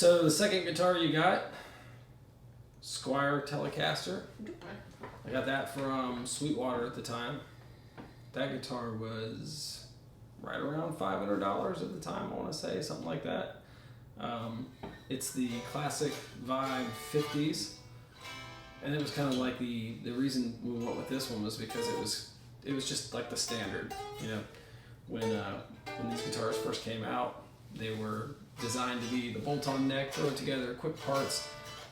So the second guitar you got, Squire Telecaster. I got that from Sweetwater at the time. That guitar was right around $500 at the time, I want to say, something like that. It's the classic vibe 50s, and it was kind of like the reason we went with this one was because it was just like the standard. You know, when these guitars first came out, they were designed to be the bolt-on neck, throw it together, quick parts,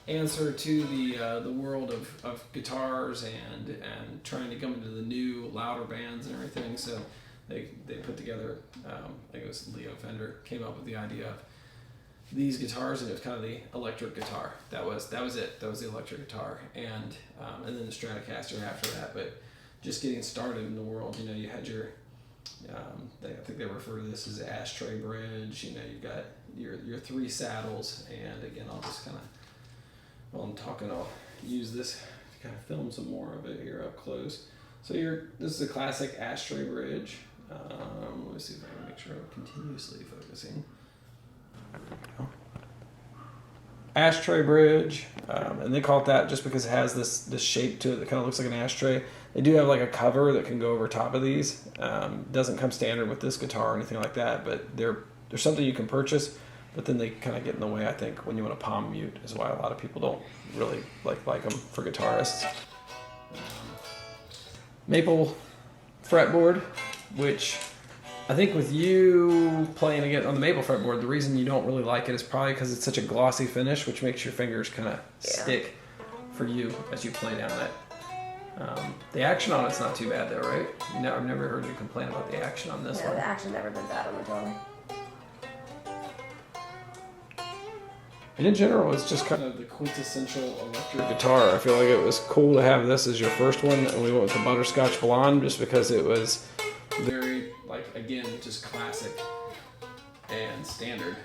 answer to the world of guitars and trying to come into the new louder bands and everything. So they put together, I think it was Leo Fender came up with the idea of these guitars, and it was kind of the electric guitar. That was it. That was the electric guitar, and then the Stratocaster after that. But just getting started in the world, you know, you had your I think they refer to this as ashtray bridge. You know, you've got your three saddles, and again, I'll just kind of, while I'm talking, I'll use this to kind of film some more of it here up close. So this is a classic ashtray bridge. Let me see if I can make sure I'm continuously focusing. Ashtray bridge, and they call it that just because it has this shape to it that kind of looks like an ashtray. They do have like a cover that can go over top of these. Doesn't come standard with this guitar or anything like that, but they're something you can purchase. But then they kind of get in the way, I think, when you want to palm mute, is why a lot of people don't really like them for guitarists. Maple fretboard, which I think with you playing again on the maple fretboard, the reason you don't really like it is probably because it's such a glossy finish, which makes your fingers kind of stick for you as you play down it. The action on it's not too bad though, right? I've never heard you complain about the action on this one. No, the action's never been bad on the guitar. And in general, it's just kind of the quintessential electric guitar. I feel like it was cool to have this as your first one, and we went with the butterscotch blonde just because it was very, like, again, just classic and standard.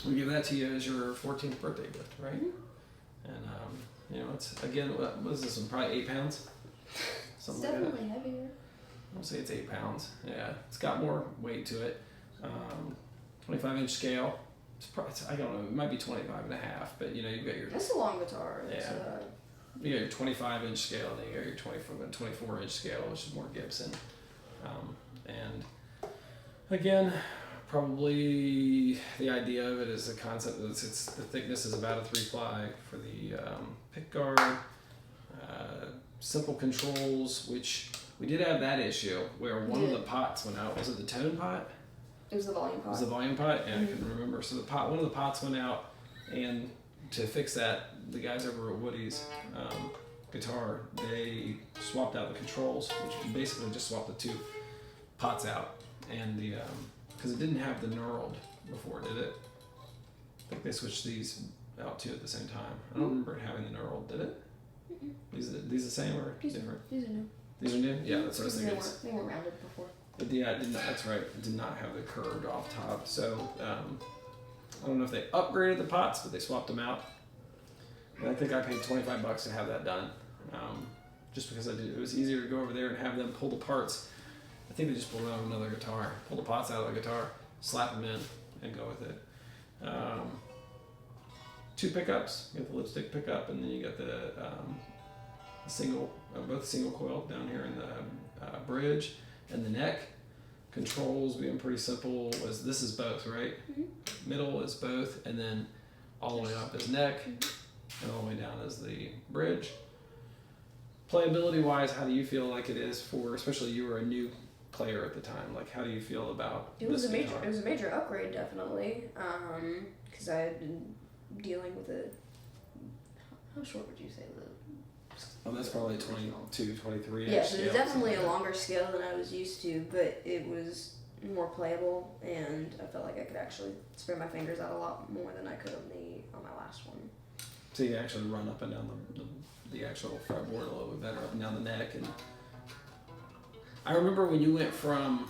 We give that to you as your 14th birthday gift, right? And you know, it's, again, what is this one? Probably 8 pounds. It's definitely heavier. I'll say it's 8 pounds. Yeah, it's got more weight to it. 25-inch scale. I don't know, it might be 25 and a half, but you know, you've got your... That's a long guitar. You got your 25-inch scale, and then you got your 24-inch scale, which is more Gibson. And again, probably the idea of it is the concept that it's the thickness is about a 3-ply for the pick guard. Simple controls, which we did have that issue where one of the pots went out. Was it the tone pot? It was the volume pot. It was the volume pot? Yeah, I couldn't remember. So one of the pots went out, and to fix that, the guys over at Woody's guitar, they swapped out the controls, which basically just swapped the two pots out, and the because it didn't have the knurled before, did it? I think they switched these out too at the same time. I don't remember it having the knurled, did it? These the same or different? These are new. These are new? Yeah, that's what I was thinking. They were rounded before. Yeah, it did not, that's right. It did not have the curved off top. So I don't know if they upgraded the pots, but they swapped them out. And I think I paid $25 to have that done. Just because it was easier to go over there and have them pull the parts. I think they just pulled out another guitar, pull the pots out of the guitar, slap them in, and go with it. 2 pickups. You got the lipstick pickup, and then you got the single, both single coil down here in the bridge. And the neck controls being pretty simple. This is both, right? Mm-hmm. Middle is both, and then all the way up is neck, and all the way down is the bridge. Playability wise, how do you feel like it is for, especially you were a new player at the time, like how do you feel about this guitar? It was a major upgrade, definitely, because I had been dealing with it. How short would you say the... Oh, that's probably 22, 23 inch. Yeah, so it's definitely a longer scale than I was used to, but it was more playable, and I felt like I could actually spread my fingers out a lot more than I could on my last one. So you actually run up and down the actual fretboard a little bit better, up and down the neck. And I remember when you went from,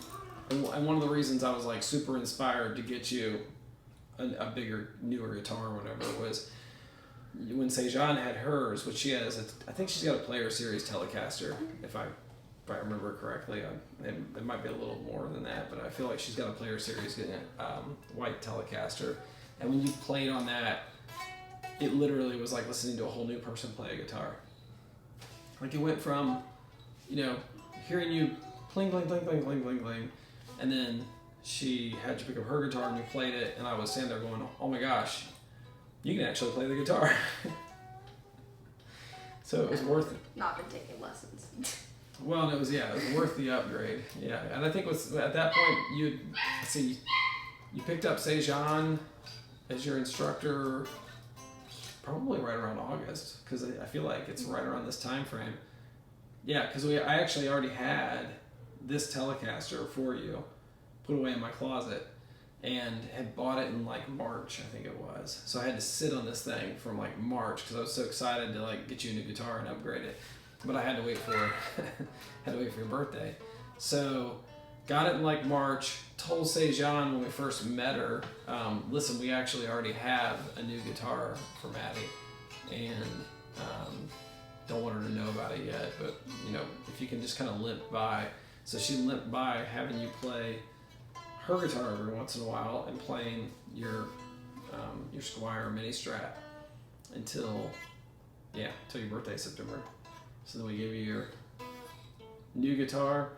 and one of the reasons I was like super inspired to get you a bigger, newer guitar or whatever was when Sejan had hers, which she has, I think she's got a Player Series Telecaster, if I remember correctly. It might be a little more than that, but I feel like she's got a Player Series white Telecaster. And when you played on that, it literally was like listening to a whole new person play a guitar. Like it went from, hearing you pling, pling, pling, pling, pling, pling, pling, and then she had you pick up her guitar and you played it, and I was standing there going, oh my gosh, you can actually play the guitar. So it was worth it. Not been taking lessons. Well, it was worth the upgrade. Yeah, and I think at that point you picked up Sejan as your instructor probably right around August, because I feel like it's right around this time frame. Yeah, because I actually already had this Telecaster for you put away in my closet and had bought it in like March, I think it was. So I had to sit on this thing from like March because I was so excited to like get you a new guitar and upgrade it. But I had to wait for your birthday. So got it in like March, told Sejan when we first met her, listen, we actually already have a new guitar for Maddie, and don't want her to know about it yet, but if you can just kind of limp by. So she limped by having you play her guitar every once in a while and playing your Squire Mini Strat until your birthday, September. So then we gave you your new guitar,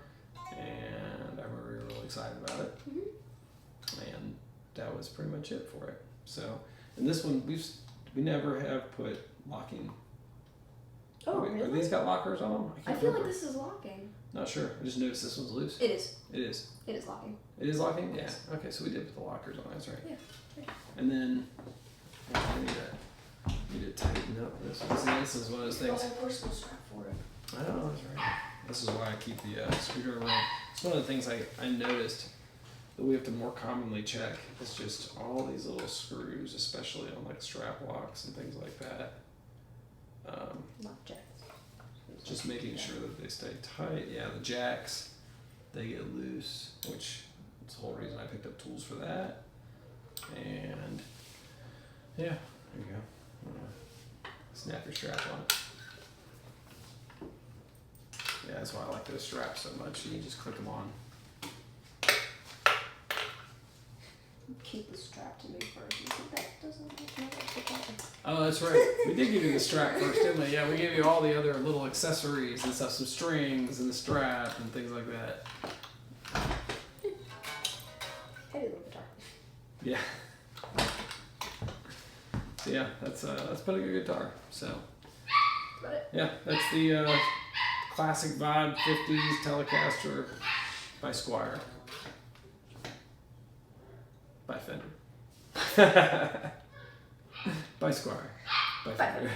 and I remember you were really excited about it. Mm-hmm. And that was pretty much it for it. So, and this one we never have put locking. Oh, really? Are these got lockers on them? I feel like this is locking. Not sure. I just noticed this one's loose. It is. It is. It is locking. It is locking? Yeah. Yes. Okay, so we did put the lockers on. That's right. Yeah. Right. And then I need to tighten up this one. See, this is one of those things. Oh, personal strap for it. I know, that's right. This is why I keep the screwdriver around. It's one of the things I noticed that we have to more commonly check. It's just all these little screws, especially on like strap locks and things like that. Not jacks. Just making sure that they stay tight. Yeah, the jacks, they get loose, which is the whole reason I picked up tools for that. And yeah, there you go. Snap your strap on it. Yeah, that's why I like those straps so much. You just click them on. Keep the strap to me first. You think that doesn't make no. Oh, that's right. We did give you the strap first, didn't we? Yeah, we gave you all the other little accessories and stuff, some strings and the strap and things like that. Hey, little guitar. Yeah. So yeah, that's pretty good guitar. So That's about it. yeah, that's the classic vibe 50s Telecaster by Squire. By Fender. By Squire. By Fender.